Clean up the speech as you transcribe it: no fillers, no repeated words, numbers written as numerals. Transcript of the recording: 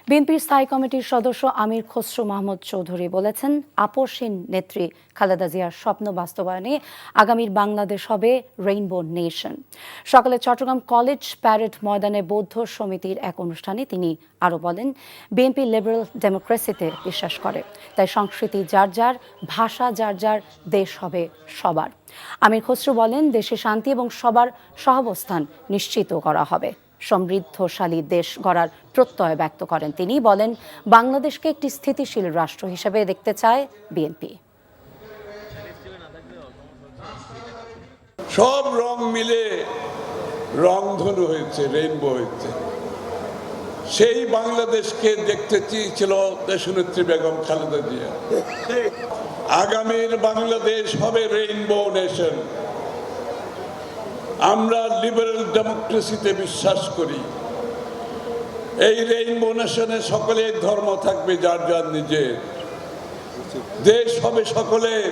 বিএনপির স্থায়ী কমিটির সদস্য আমির খসরু মাহমুদ চৌধুরী বলেছেন, আপসহীন নেত্রী খালেদা জিয়ার স্বপ্ন বাস্তবায়নে আগামীর বাংলাদেশ হবে রেইনবো নেশন। সকালে চট্টগ্রাম কলেজ প্যারেড ময়দানে বৌদ্ধ সমিতির এক অনুষ্ঠানে তিনি আরও বলেন, বিএনপি লিবারেল ডেমোক্রেসিতে বিশ্বাস করে, তাই সংস্কৃতি যার যার, ভাষা যার যার, দেশ হবে সবার। আমির খসরু বলেন, দেশে শান্তি এবং সবার সহাবস্থান নিশ্চিত করা হবে। সমৃদ্ধশালী দেশ গড়ার প্রত্যয় ব্যক্ত করেন তিনি। বলেন, বাংলাদেশকে একটি স্থিতিশীল রাষ্ট্র হিসেবে দেখতে চায় বিএনপি। সব রং মিলে রংধনু হয়েছে, রেইনবো হয়েছে। সেই বাংলাদেশকে দেখতে চেয়েছিল দেশনেত্রী বেগম খালেদা জিয়া। আগামীর বাংলাদেশ হবে রেইনবো নেশন। আমরা লিবারেল ডেমোক্রেসিতে বিশ্বাস করি। এই রেইনবো নেশনে সকলের ধর্ম থাকবে যার যার নিজের, দেশ হবে সকলের।